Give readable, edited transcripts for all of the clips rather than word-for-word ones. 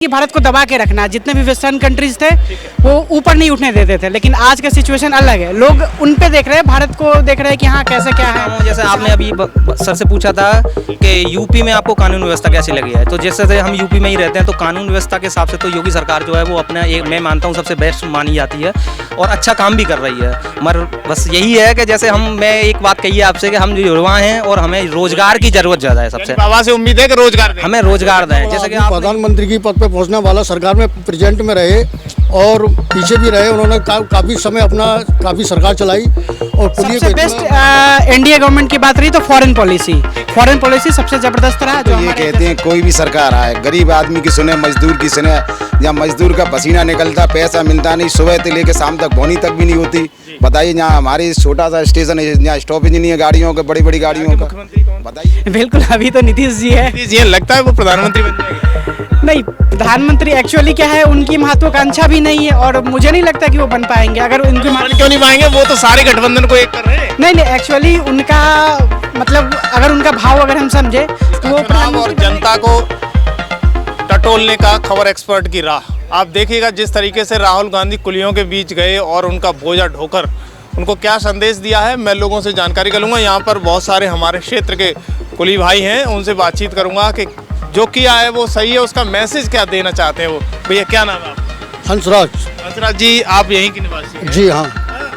कि भारत को दबा के रखना, जितने भी वेस्टर्न कंट्रीज थे वो ऊपर नहीं उठने देते थे, लेकिन आज का सिचुएशन अलग है। लोग उन पे देख रहे हैं, भारत को देख रहे हैं कि हाँ कैसे क्या है। जैसे आपने अभी सर से पूछा था कि यूपी में आपको कानून व्यवस्था कैसी लगी है, तो जैसे हम यूपी में ही रहते हैं तो कानून व्यवस्था के हिसाब से तो योगी सरकार जो है वो अपना एक मैं मानता हूँ सबसे बेस्ट मानी जाती है और अच्छा काम भी कर रही है। मगर बस यही है कि जैसे मैं एक बात कही है आपसे कि हम जो युवा हैं और हमें रोजगार की जरूरत ज़्यादा है। सबसे बाबा से उम्मीद है कि रोजगार दें। हमें रोजगार दें। जैसे कि आप प्रधानमंत्री की पद पे पहुंचने वाला सरकार में प्रेजेंट में रहे और पीछे भी रहे, उन्होंने काफी समय अपना काफी सरकार चलाई और सबसे बेस्ट एनडीए गवर्नमेंट की बात रही तो फॉरेन पॉलिसी सबसे जबरदस्त रहा। तो ये कहते हैं कोई भी सरकार आए, गरीब आदमी की सुने, मजदूर की सुने। जहाँ मजदूर का पसीना निकलता, पैसा मिलता नहीं, सुबह से लेके शाम तक बोनी तक भी नहीं होती। बताइए, यहाँ हमारे छोटा सा स्टेशन है, यहाँ स्टॉपेज नहीं है गाड़ियों का, बड़ी बड़ी गाड़ियों का। बताइए। बिल्कुल, अभी तो नीतीश जी है। नीतीश जी लगता है वो प्रधानमंत्री बन जाएंगे? नहीं, प्रधानमंत्री एक्चुअली क्या है, उनकी महत्वाकांक्षा भी नहीं है और मुझे नहीं लगता कि वो बन पाएंगे। अगर उनकी क्यों नहीं पाएंगे? वो तो सारे गठबंधन को एक कर रहे हैं। नहीं, एक्चुअली उनका मतलब अगर उनका भाव अगर हम समझे तो वो और जनता को टटोलने का खबर एक्सपर्ट की राह। आप देखिएगा जिस तरीके से राहुल गांधी कुलियों के बीच गए और उनका बोझा ढोकर उनको क्या संदेश दिया है, मैं लोगों से जानकारी करूंगा। यहाँ पर बहुत सारे हमारे क्षेत्र के कुली भाई हैं, उनसे बातचीत करूंगा कि जो किया है वो सही है, उसका मैसेज क्या देना चाहते हैं वो। भैया क्या नाम है आपका? हंसराज जी, आप यहीं के निवासी हैं? जी हाँ।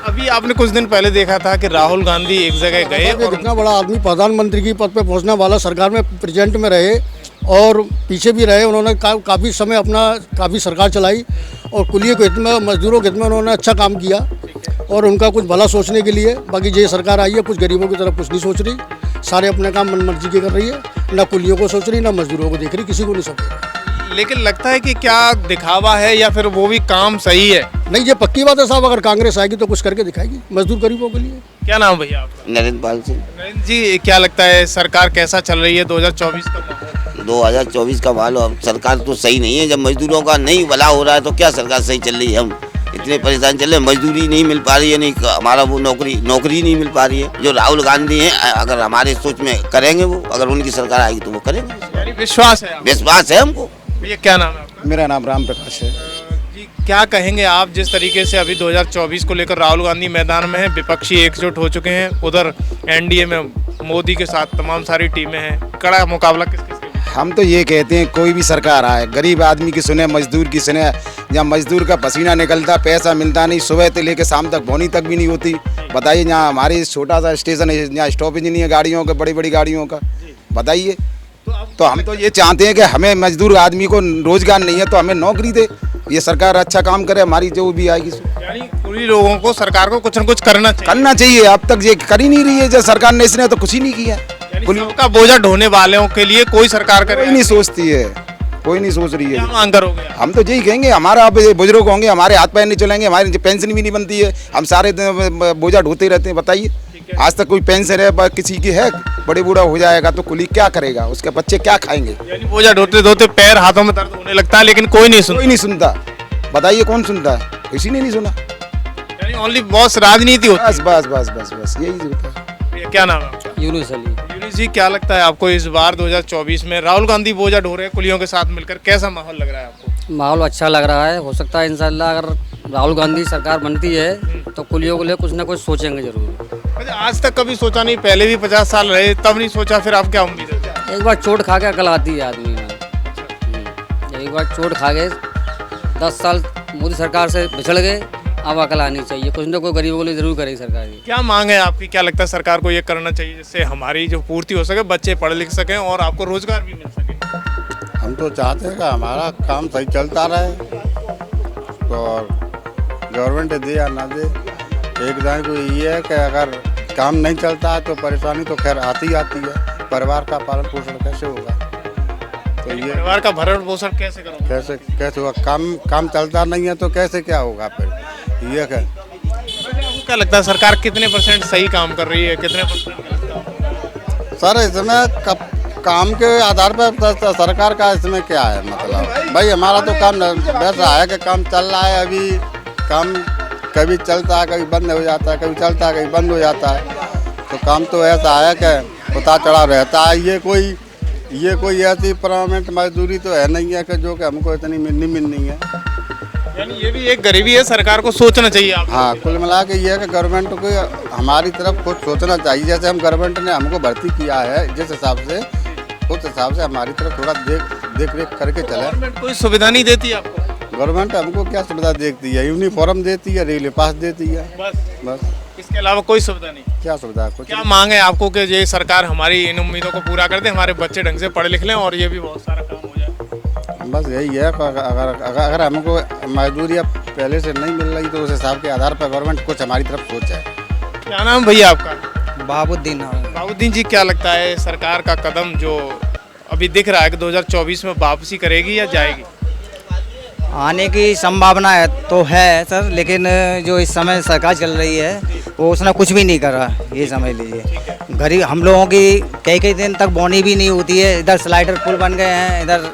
अभी आपने कुछ दिन पहले देखा था कि राहुल गांधी एक जगह गए और इतना बड़ा आदमी प्रधानमंत्री की पद पे पहुंचने वाला सरकार में प्रेजेंट में रहे और पीछे भी रहे, उन्होंने काफ़ी समय अपना काफ़ी सरकार चलाई और कुलियों के हित में, मजदूरों के हित में उन्होंने अच्छा काम किया और उनका कुछ भला सोचने के लिए। बाकी ये सरकार आई है, कुछ गरीबों की तरफ कुछ नहीं सोच रही, सारे अपने काम मन मर्जी के कर रही है, ना कुलियों को सोच रही, ना मजदूरों को देख रही, किसी को नहीं सोच रही। लेकिन लगता है कि क्या दिखावा है या फिर वो भी काम सही है? नहीं, ये पक्की बात है साहब, अगर कांग्रेस आएगी तो कुछ करके दिखाएगी मजदूर गरीबों के लिए। क्या नाम भैया आपका? नरेंद्र पाल सिंह। नरेंद्र जी, क्या लगता है सरकार कैसा चल रही है 2024 का? 2024 का माहौल अब सरकार तो सही नहीं है। जब मजदूरों का नहीं भला हो रहा है तो क्या सरकार सही चल रही है? हम इतने परेशान चल रहे हैं, मजदूरी नहीं मिल पा रही है, नहीं हमारा वो नौकरी नहीं मिल पा रही है। जो राहुल गांधी हैं, अगर हमारे सोच में करेंगे वो, अगर उनकी सरकार आएगी तो वो करेंगे। यानी विश्वास है? विश्वास है हमको। भैया क्या नाम है आपका? मेरा नाम राम प्रकाश है। जी, क्या कहेंगे आप जिस तरीके से अभी 2024 को लेकर राहुल गांधी मैदान में है, विपक्षी एकजुट हो चुके हैं, उधर एनडीए में मोदी के साथ तमाम सारी टीमें हैं, कड़ा मुकाबला किस किस? हम तो ये कहते हैं कोई भी सरकार आए, गरीब आदमी की सुने, मजदूर की सुने। जहाँ मजदूर का पसीना निकलता, पैसा मिलता नहीं, सुबह से लेके शाम तक बोनी तक भी नहीं होती। बताइए, यहाँ हमारे छोटा सा स्टेशन है, यहाँ स्टॉपेज नहीं है गाड़ियों का, बड़ी बड़ी गाड़ियों का। बताइए, तो हम तो ये चाहते हैं कि हमें मजदूर आदमी को रोजगार नहीं है तो हमें नौकरी दे, ये सरकार अच्छा काम करे, हमारी जो भी आएगी। यानी पूरी लोगों को, सरकार को कुछ न कुछ करना चाहिए। अब तक ये कर ही नहीं रही है, जब सरकार ने इसने तो कुछ ही नहीं किया। सबका बोझा ढोने वालों के लिए कोई सरकार करे? कोई नहीं सोचती है, कोई नहीं सोच रही है। क्या मांग करोगे? हम तो यही कहेंगे, हमारा अब बुजुर्ग होंगे, हमारे हाथ पैर नहीं चलेंगे, हमारी पेंशन भी नहीं बनती है, हम सारे दिन बोझा ढोते रहते हैं। बताइए, आज तक कोई पेंशन है किसी की है? बड़े बूढ़ा हो जाएगा तो कुली क्या करेगा, उसके बच्चे क्या खाएंगे? यानी बोझा ढोते ढोते पैर हाथों में दर्द होने लगता है, लेकिन कोई नहीं सुनता। बताइए कौन सुनता है? किसी ने नहीं सुना। यानी ओनली बॉस राजनीति होती है। बस यही होता है। क्या नाम है आपका? यूनुस अली। यूनुस जी, क्या लगता है आपको इस बार 2024 में राहुल गांधी बोझा ढो रहे हैं कुलियों के साथ मिलकर, कैसा माहौल लग रहा है आपको? माहौल अच्छा लग रहा है। हो सकता है इंशाल्लाह अगर राहुल गांधी सरकार बनती है तो कुलियों को लिए कुछ ना कुछ सोचेंगे जरूर। अच्छा, आज तक कभी सोचा नहीं? पहले भी 50 साल रहे तब नहीं सोचा, फिर आप क्या उम्मीद है? एक बार चोट खा के अकल आती है आदमी में। एक बार चोट खा गए, 10 साल मोदी सरकार से बिछड़ गए, अब अकल आनी चाहिए। कुछ ना कोई गरीबों के लिए जरूर करेगी सरकार। क्या मांग है आपकी? क्या लगता है सरकार को ये करना चाहिए जिससे हमारी जो पूर्ति हो सके, बच्चे पढ़ लिख सकें और आपको रोजगार भी मिल सके? हम तो चाहते हैं कि हमारा काम सही चलता रहे, तो गवर्नमेंट दे या ना दे, एक दाएँ को ये है कि अगर काम नहीं चलता है तो परेशानी तो खैर आती है। परिवार का पालन पोषण कैसे होगा? तो ये परिवार का भरण पोषण कैसे करोगे? कैसे होगा? काम चलता नहीं है तो कैसे क्या होगा फिर? ये क्या लगता है सरकार कितने % सही काम कर रही है, कितने % सर इसमें काम के आधार पर सरकार का इसमें क्या है मतलब? भाई हमारा तो काम वैसा है कि काम चल रहा है। अभी काम कभी चलता है, कभी बंद हो जाता है, कभी चलता है, कभी बंद हो जाता है। तो काम तो ऐसा है कि उतार चढ़ाव रहता है। ये कोई ये कोई ऐसी परमानेंट मजदूरी तो है नहीं है कि जो कि हमको इतनी मिलनी है। यानी ये भी एक गरीबी है, सरकार को सोचना चाहिए आप। हाँ, कुल मिला के ये है कि गवर्नमेंट को हमारी तरफ कुछ सोचना चाहिए। जैसे हम गवर्नमेंट ने हमको भर्ती किया है जिस हिसाब से, उस हिसाब से हमारी तरफ थोड़ा देख रेख करके चले। गवर्नमेंट कोई सुविधा नहीं देती आपको? गवर्नमेंट हमको क्या सुविधा देती है? यूनिफॉर्म देती है, रेलवे पास देती है, बस। इसके अलावा कोई सुविधा नहीं? क्या सुविधा? कुछ क्या मांग है आपको कि ये सरकार हमारी इन उम्मीदों को पूरा कर दे, हमारे बच्चे ढंग से पढ़ लिख लें और ये भी बहुत सारा काम हो जाए? बस यही है कि अगर हमको मजदूरी अब पहले से नहीं मिल रही तो उस हिसाब के आधार पर गवर्नमेंट कुछ हमारी तरफ सोचे। क्या नाम भैया आपका? बाबुद्दीन। बाबुद्दीन जी, क्या लगता है सरकार का कदम जो अभी दिख रहा है कि 2024 में वापसी करेगी या जाएगी? आने की संभावना है तो है सर, लेकिन जो इस समय सरकार चल रही है वो उसने कुछ भी नहीं करा, ये समझ लीजिए। गरीब हम लोगों की कई दिन तक बोनी भी नहीं होती है। इधर स्लाइडर पुल बन गए हैं, इधर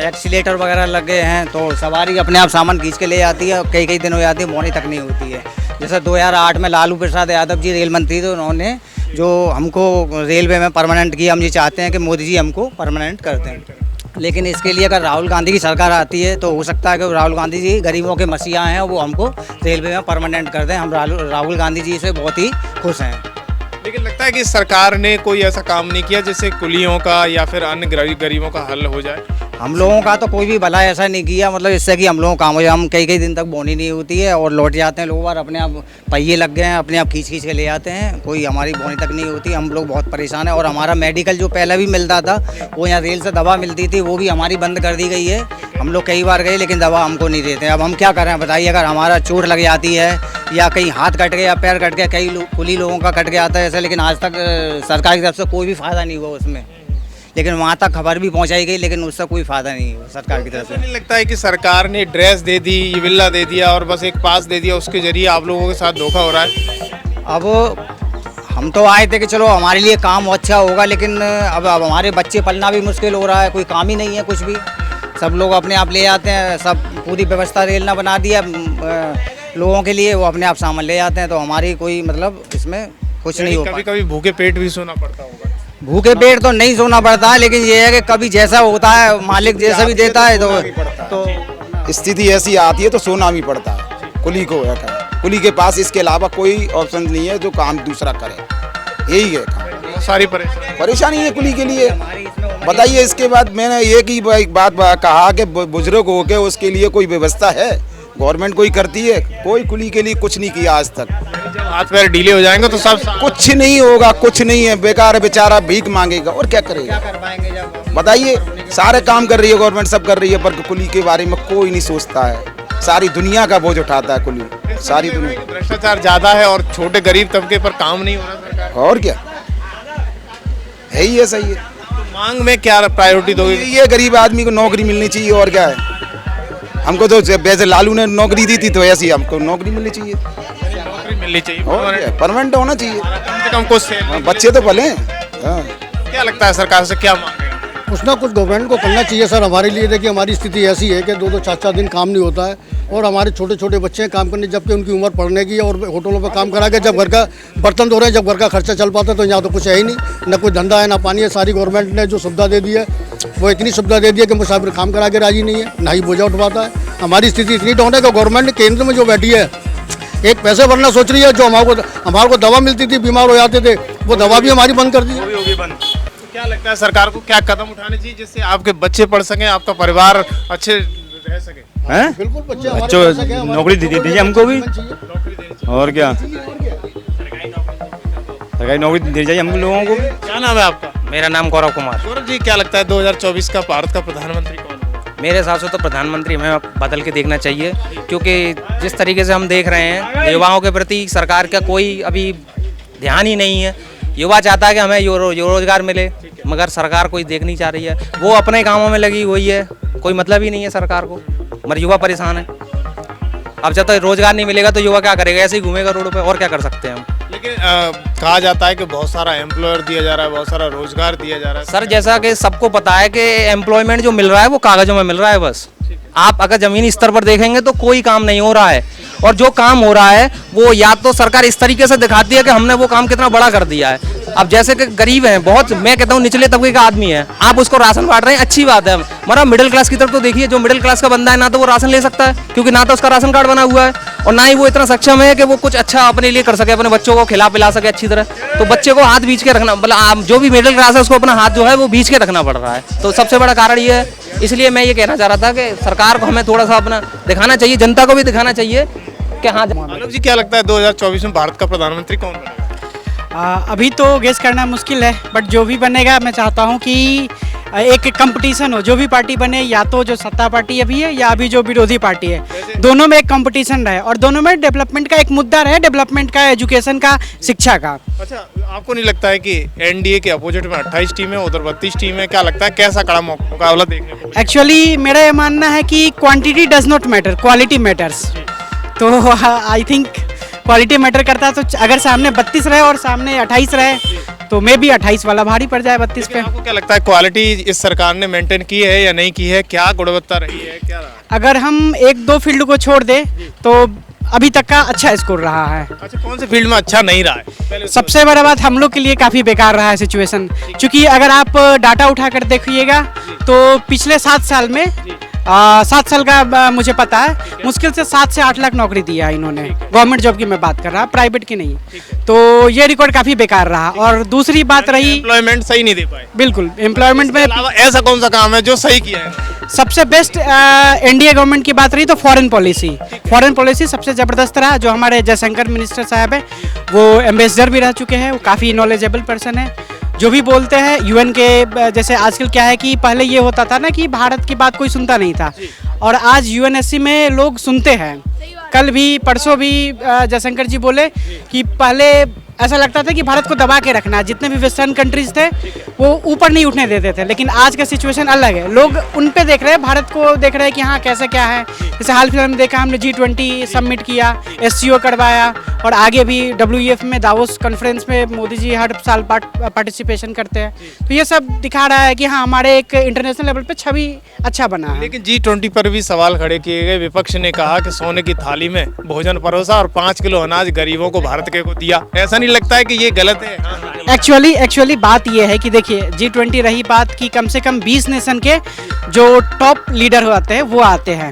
एक्सीलेटर वगैरह लग गए हैं, तो सवारी अपने आप सामान खींच के ले जाती है। कई दिन हो जाती है, बोनी तक नहीं होती है। जैसे 2008 में लालू प्रसाद यादव जी रेल मंत्री थे, उन्होंने जो हमको रेलवे में परमानेंट किया। हम ये चाहते हैं कि मोदी जी हमको परमानेंट कर दें, लेकिन इसके लिए अगर राहुल गांधी की सरकार आती है तो हो सकता है कि राहुल गांधी जी गरीबों के मसीहा हैं, वो हमको रेलवे में परमानेंट कर दें। हम राहुल गांधी जी से बहुत ही खुश हैं। लेकिन लगता है कि सरकार ने कोई ऐसा काम नहीं किया जिससे कुलियों का या फिर अन्य गरीबों का हल हो जाए। हम लोगों का तो कोई भी भला ऐसा नहीं किया, मतलब इससे कि हम लोगों का काम हो जाए। हम कई दिन तक बोनी नहीं होती है और लौट जाते हैं लोग बार, अपने आप पहिए लग गए हैं, अपने आप खींच के ले जाते हैं। कोई हमारी बोनी तक नहीं होती। हम लोग बहुत परेशान हैं। और हमारा मेडिकल जो पहले भी मिलता था, वो यहाँ रेल से दवा मिलती थी, वो भी हमारी बंद कर दी गई है। हम लोग कई बार गए लेकिन दवा हमको नहीं देते। अब हम क्या करें बताइए? अगर हमारा चोट लग जाती है या कहीं हाथ कट गया या पैर कट गया, कई कुली लोगों का कट गया था ऐसे, लेकिन आज तक सरकार की तरफ से कोई भी फ़ायदा नहीं हुआ उसमें। लेकिन वहाँ तक खबर भी पहुँचाई गई, लेकिन उससे कोई फ़ायदा नहीं हुआ सरकार की तरफ से। नहीं लगता है कि सरकार ने ड्रेस दे दी, ये विला दे दिया और बस एक पास दे दिया, उसके जरिए आप लोगों के साथ धोखा हो रहा है? अब हम तो आए थे कि चलो हमारे लिए काम अच्छा होगा, लेकिन अब हमारे बच्चे पलना भी मुश्किल हो रहा है। कोई काम ही नहीं है कुछ भी। सब लोग अपने आप ले आते हैं, सब पूरी व्यवस्था रेल ने बना दिया लोगों के लिए, वो अपने आप सामान ले जाते हैं। तो हमारी कोई मतलब इसमें कुछ नहीं हो पाता। कभी भूखे पेट भी सोना पड़ता होगा? भूखे पेट तो नहीं सोना पड़ता है, लेकिन ये है कि कभी जैसा होता है, मालिक जैसा भी देता है तो स्थिति ऐसी आती है तो सोना भी पड़ता है कुली को। कुली के पास इसके अलावा कोई ऑप्शन नहीं है जो काम दूसरा करे, यही है काम। सारी परेशानी है कुली के लिए। बताइए, इसके बाद मैंने एक ही बात कहा कि बुजुर्ग हो के उसके लिए कोई व्यवस्था है? गवर्नमेंट कोई करती है? कोई कुली के लिए कुछ नहीं किया आज तक। जब हाथ पैर ढीले हो जाएंगे तो सब कुछ नहीं होगा, कुछ नहीं है। बेकार बेचारा भीख मांगेगा और क्या करेगा? बताइए, सारे काम कर रही है गवर्नमेंट, सब कर रही है, पर कुली के बारे में कोई नहीं सोचता है। सारी दुनिया का बोझ उठाता है कुली, सारी दुनिया। भ्रष्टाचार ज्यादा है और छोटे गरीब तबके पर काम नहीं हो रहा सरकार। और क्या है ही है, सही है। मांग में क्या प्रायोरिटी दोगे? ये गरीब आदमी को नौकरी मिलनी चाहिए, और क्या है। हमको तो वैसे लालू ने नौकरी दी थी तो ऐसी हमको नौकरी मिलनी चाहिए। नौकरी मिलनी चाहिए, परमानेंट होना चाहिए। कम से कम कुछ बच्चे तो पले। क्या लगता है सरकार से क्या मांग है? कुछ ना कुछ गवर्नमेंट को करना चाहिए सर। हमारे लिए देखिए, हमारी स्थिति ऐसी है कि 2-2 4-4 दिन काम नहीं होता है और हमारे छोटे छोटे बच्चे हैं काम करने, जबकि उनकी उम्र पढ़ने की है। और होटलों पर काम करा के जब घर का बर्तन धो रहे हैं, जब घर का खर्चा चल पाता है, तो यहाँ तो कुछ है ही नहीं, ना कोई धंधा है ना पानी है। सारी गवर्नमेंट ने जो सुविधा दे दी है, वो इतनी सुविधा दे दी है कि मुसाफिर काम करा के राजी नहीं है, ना ही बोझा उठ पाता है। हमारी स्थिति इतनी डाउन है कि गवर्नमेंट केंद्र में जो बैठी है, एक पैसे भरना सोच रही है। जो हमारे को दवा मिलती थी, बीमार हो जाते थे, वो दवा भी हमारी बंद कर दी है। क्या लगता है सरकार को क्या कदम उठाने चाहिए जिससे आपके बच्चे पढ़ सकें, आपका परिवार अच्छे रह सके? हैं? बिल्कुल, बच्चों नौकरी दीजिए हमको भी, और क्या सरकारी नौकरी दी जाए हम लोगों को। क्या नाम है आपका? मेरा नाम गौरव कुमार। गौरव जी, क्या लगता है 2024 का भारत का प्रधानमंत्री कौन होगा? मेरे हिसाब से तो प्रधानमंत्री हमें बदल के देखना चाहिए, क्योंकि जिस तरीके से हम देख रहे हैं युवाओं के प्रति सरकार का कोई अभी ध्यान ही नहीं है। युवा चाहता है कि हमें रोजगार मिले, मगर सरकार कोई देख नहीं चाह रही है। वो अपने कामों में लगी हुई है, कोई मतलब ही नहीं है सरकार को, मगर युवा परेशान है। अब जब तक रोजगार नहीं मिलेगा तो युवा क्या करेगा? ऐसे ही घूमेगा रोड पे, और क्या कर सकते हैं हम। लेकिन कहा जाता है कि बहुत सारा एम्प्लॉयर दिया जा रहा है, बहुत सारा रोजगार दिया जा रहा है। सर, जैसा कि सबको पता है कि एम्प्लॉयमेंट जो मिल रहा है वो कागजों में मिल रहा है बस। आप अगर जमीनी स्तर पर देखेंगे तो कोई काम नहीं हो रहा है, और जो काम हो रहा है वो या तो सरकार इस तरीके से दिखाती है कि हमने वो काम कितना बड़ा कर दिया है। अब जैसे कि गरीब हैं बहुत, मैं कहता हूँ निचले तबके का आदमी है, आप उसको राशन बांट रहे हैं, अच्छी बात है, मगर मिडिल क्लास की तरफ तो देखिए, जो मिडिल क्लास का बंदा है ना तो वो राशन ले सकता है, क्योंकि ना तो उसका राशन कार्ड बना हुआ है और ना ही वो इतना सक्षम है कि वो कुछ अच्छा अपने लिए कर सके, अपने बच्चों को खिला पिला सके अच्छी तरह। तो बच्चे को हाथ बीच के रखना, मतलब आप जो भी मिडिल क्लास है उसको अपना हाथ जो है वो बीच के रखना पड़ रहा है, तो सबसे बड़ा कारण ये है। इसलिए मैं ये कहना चाह रहा था कि सरकार को हमें थोड़ा सा अपना दिखाना चाहिए, जनता को भी दिखाना चाहिए कि हाँ। आलोक जी, क्या लगता है 2024 में भारत का प्रधानमंत्री कौन बनेगा? अभी तो गेस करना मुश्किल है, बट जो भी बनेगा मैं चाहता हूँ कि एक कंपटीशन हो, जो भी पार्टी बने, या तो जो सत्ता पार्टी अभी है या अभी जो विरोधी पार्टी है, दोनों में एक कंपटीशन रहे और दोनों में डेवलपमेंट का एक मुद्दा रहे, डेवलपमेंट का, एजुकेशन का, शिक्षा का। अच्छा, आपको नहीं लगता है कि एनडीए के अपोजिट में 28 टीमें, उधर 32 टीमें, क्या लगता है कैसा कड़ा मुकाबला देखने को? एक्चुअली मेरा ये मानना है कि quantity does not matter, quality matters. तो आई थिंक क्वालिटी मैटर करता है, तो अगर सामने 32 रहे और सामने 28 रहे तो मे भी 28 वाला भारी पड़ जाए 32 पे। आपको क्या लगता है क्वालिटी इस सरकार ने मेंटेन की है या नहीं की है? क्या गुणवत्ता रही है, क्या रहा? अगर हम एक दो फील्ड को छोड़ दे तो अभी तक का अच्छा स्कोर रहा है। अच्छा, कौन से फील्ड में अच्छा नहीं रहा है? सबसे बड़ा बात, हम लोग के लिए काफ़ी बेकार रहा है सिचुएशन, क्योंकि अगर आप डाटा उठाकर देखिएगा तो पिछले 7 साल में 7 साल का मुझे पता है, मुश्किल से 7 से 8 लाख नौकरी दिया इन्होंने, गवर्नमेंट जॉब की मैं बात कर रहा, प्राइवेट की नहीं। तो ये रिकॉर्ड काफ़ी बेकार रहा। और दूसरी बात रही, एम्प्लॉयमेंट सही नहीं दे पाए। बिल्कुल, एम्प्लॉयमेंट में ऐसा कौन सा काम है जो सही किया है? सबसे बेस्ट एनडीए गवर्नमेंट की बात रही तो फॉरेन पॉलिसी सबसे ज़बरदस्त रहा। जो हमारे जयशंकर मिनिस्टर साहब है वो एम्बेसडर भी रह चुके हैं, वो काफ़ी नॉलेजेबल पर्सन है, जो भी बोलते हैं यूएन के। जैसे आजकल क्या है कि पहले ये होता था ना कि भारत की बात कोई सुनता नहीं था, और आज यूएनएससी में लोग सुनते हैं। कल भी परसों भी जयशंकर जी बोले कि पहले ऐसा लगता था कि भारत को दबा के रखना, जितने भी वेस्टर्न कंट्रीज थे वो ऊपर नहीं उठने देते थे, लेकिन आज का सिचुएशन अलग है। लोग उन पे देख रहे हैं, भारत को देख रहे हैं कि हाँ कैसे क्या है। जैसे हाल फिलहाल में देखा हमने G20 सबमिट किया, SCO करवाया, और आगे भी WEF में दावोस कॉन्फ्रेंस में मोदी जी हर साल पार्टिसिपेशन करते हैं। तो ये सब दिखा रहा है कि हाँ हमारे एक इंटरनेशनल लेवल पे छवि अच्छा बना है। लेकिन G20 पर भी सवाल खड़े किए गए। विपक्ष ने कहा कि सोने की थाली में भोजन परोसा और 5 किलो अनाज गरीबों को भारत के को दिया। ऐसा नहीं लगता है कि ये गलत है? एक्चुअली बात ये है कि देखिए G20 रही बात कि कम से कम 20 नेशन के जो टॉप लीडर होते हैं वो आते हैं,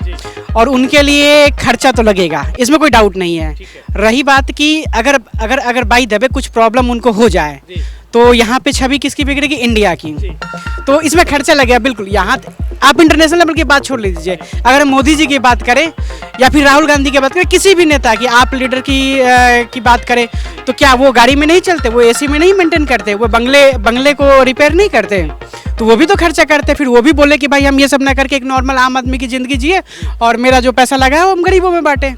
और उनके लिए खर्चा तो लगेगा, इसमें कोई डाउट नहीं है। रही बात कि अगर बाई द वे कुछ प्रॉब्लम उनको हो जाए तो यहाँ पे छवि किसकी बिगड़ेगी? इंडिया की। तो इसमें खर्चा लगेगा बिल्कुल। यहाँ आप इंटरनेशनल लेवल की बात छोड़ लीजिए, अगर हम मोदी जी की बात करें या फिर राहुल गांधी की बात करें, किसी भी नेता की आप लीडर की बात करें, तो क्या वो गाड़ी में नहीं चलते, वो एसी में नहीं मेंटेन करते, वो बंगले को रिपेयर नहीं करते? तो वो भी तो खर्चा करते। फिर वो भी बोले कि भाई हम ये सब ना करके एक नॉर्मल आम आदमी की ज़िंदगी जिए और मेरा जो पैसा लगा है वो हम गरीबों में बांटे।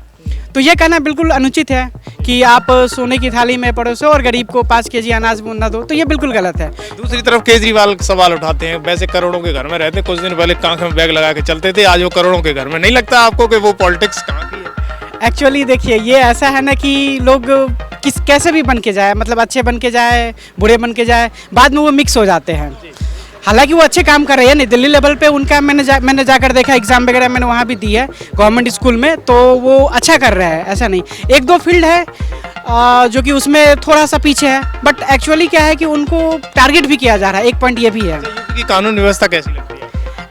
तो ये कहना बिल्कुल अनुचित है कि आप सोने की थाली में परोसो और गरीब को 5 केजी अनाज न दो, तो ये बिल्कुल गलत है। दूसरी तरफ केजरीवाल सवाल उठाते हैं, वैसे करोड़ों के घर में रहते, कुछ दिन पहले कांख में बैग लगा के चलते थे, आज वो करोड़ों के घर में। नहीं लगता आपको कि वो पॉलिटिक्स कहाँ की है? एक्चुअली देखिए ये ऐसा है ना कि लोग कैसे भी बन के जाए, मतलब अच्छे बन के जाए, बुरे बन के जाए, बाद में वो मिक्स हो जाते हैं। हालांकि वो अच्छे काम कर रहे हैं, नहीं दिल्ली लेवल पे उनका मैंने जाकर देखा, एग्जाम वगैरह मैंने वहाँ भी दी है गवर्नमेंट स्कूल में, तो वो अच्छा कर रहा है, ऐसा नहीं। एक दो फील्ड है जो कि उसमें थोड़ा सा पीछे है, बट एक्चुअली क्या है कि उनको टारगेट भी किया जा रहा है। एक पॉइंट ये भी है। यूपी की कानून व्यवस्था कैसी लगती है?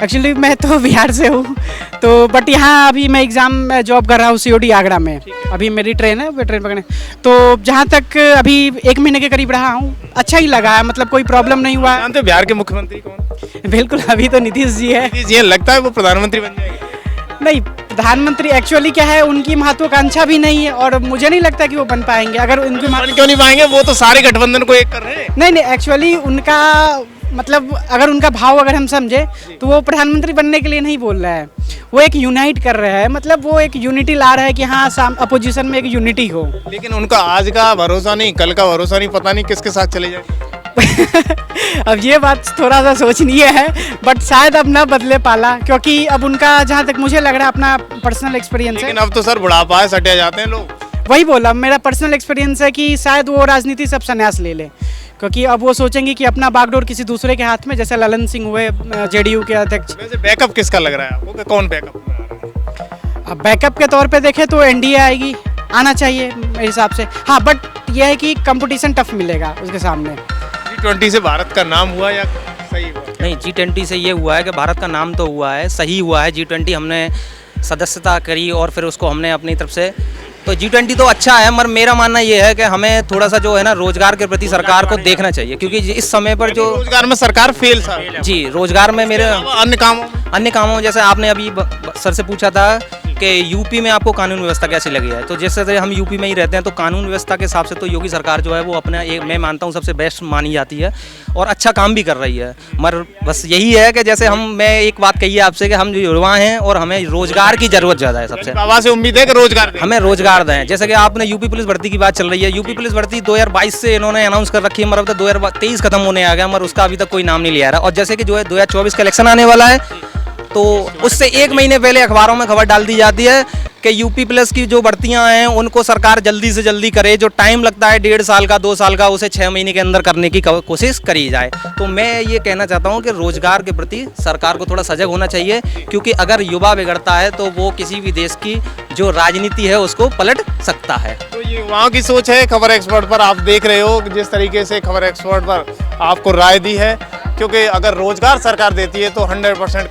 एक्चुअली मैं तो बिहार से हूँ, तो बट यहाँ अभी मैं एग्ज़ाम जॉब कर रहा हूँ COD आगरा में। अभी मेरी ट्रेन है, वो ट्रेन पकड़ने, तो जहाँ तक अभी 1 महीने के करीब रहा हूँ, अच्छा ही लगा है, मतलब कोई प्रॉब्लम नहीं हुआ। जानते हो बिहार के मुख्यमंत्री कौन? बिल्कुल, अभी तो नीतीश जी है। नीतीश जी लगता है वो प्रधानमंत्री बन जाएंगे? नहीं, प्रधानमंत्री एक्चुअली क्या है, उनकी महत्वाकांक्षा भी नहीं है और मुझे नहीं लगता कि वो बन पाएंगे। अगर उनकी क्यों नहीं पाएंगे? वो तो सारे गठबंधन को एक कर रहे हैं। नहीं, एक्चुअली उनका मतलब अगर उनका भाव अगर हम समझे तो वो प्रधानमंत्री बनने के लिए नहीं बोल रहा है, वो एक यूनाइट कर रहा है, मतलब वो एक यूनिटी ला रहा है कि हाँ अपोजिशन में एक यूनिटी हो। लेकिन उनका आज का भरोसा नहीं, कल का भरोसा नहीं, पता नहीं किसके साथ चले जाए। अब ये बात थोड़ा सा सोचनीय है, बट शायद अब ना बदले पाला, क्योंकि अब उनका जहाँ तक मुझे लग रहा है अपना पर्सनल एक्सपीरियंस है। लेकिन अब तो सर बुढ़ापा है, सटे जाते हैं लोग। वही बोला, मेरा पर्सनल एक्सपीरियंस है कि शायद वो राजनीति सब संन्यास ले ले, क्योंकि अब वो सोचेंगे कि अपना बागडोर किसी दूसरे के हाथ में, जैसे ललन सिंह हुए JDU के अध्यक्ष। वैसे बैकअप किसका लग रहा है आपको? कौन बैकअप? अब बैकअप के तौर पे देखें तो NDA आएगी, आना चाहिए मेरे हिसाब से। हाँ, बट यह है कि कंपटीशन टफ मिलेगा उसके सामने। G20 से भारत का नाम हुआ या सही हुआ? नहीं, G20 से ये हुआ है कि भारत का नाम तो हुआ है, सही हुआ है। G20 हमने सदस्यता करी और फिर उसको हमने अपनी तरफ से, तो G20 तो अच्छा है, मगर मेरा मानना ये है कि हमें थोड़ा सा जो है ना रोजगार के प्रति सरकार को देखना चाहिए, क्योंकि इस समय पर जो रोजगार में सरकार फेल था। जी रोजगार में मेरे अन्य कामों में जैसे आपने अभी सर से पूछा था कि यूपी में आपको कानून व्यवस्था कैसी लगी है, तो जैसे हम यूपी में ही रहते हैं तो कानून व्यवस्था के हिसाब से तो योगी सरकार जो है वो अपना एक, मैं मानता हूँ सबसे बेस्ट मानी जाती है और अच्छा काम भी कर रही है। मगर बस यही है कि जैसे मैं एक बात कही है आपसे कि हम जो युवा हैं और हमें रोजगार की जरूरत ज़्यादा है। सबसे बाबा से उम्मीद है कि रोजगार दें। हमें रोजगार दें। जैसे कि आपने यूपी पुलिस भर्ती की बात चल रही है, यूपी पुलिस भर्ती 2022 से इन्होंने अनाउंस कर रखी है, मगर अब तक 2023 खत्म होने आ गया, मगर उसका अभी तक कोई नाम नहीं लिया रहा। और जैसे कि जो है 2024 का इलेक्शन आने वाला है, तो उससे एक महीने पहले अखबारों में खबर डाल दी जाती है कि यूपी प्लस की जो भर्तियां हैं उनको सरकार जल्दी से जल्दी करे, जो टाइम लगता है 1.5 साल का 2 साल का, उसे 6 महीने के अंदर करने की कोशिश करी जाए। तो मैं ये कहना चाहता हूँ कि रोजगार के प्रति सरकार को थोड़ा सजग होना चाहिए, क्योंकि अगर युवा बिगड़ता है तो वो किसी भी देश की जो राजनीति है उसको पलट सकता है। तो ये वहाँ की सोच है। खबर एक्सपर्ट पर आप देख रहे हो जिस तरीके से खबर एक्सपर्ट पर आपको राय दी है, क्योंकि अगर रोजगार सरकार देती है तो 100%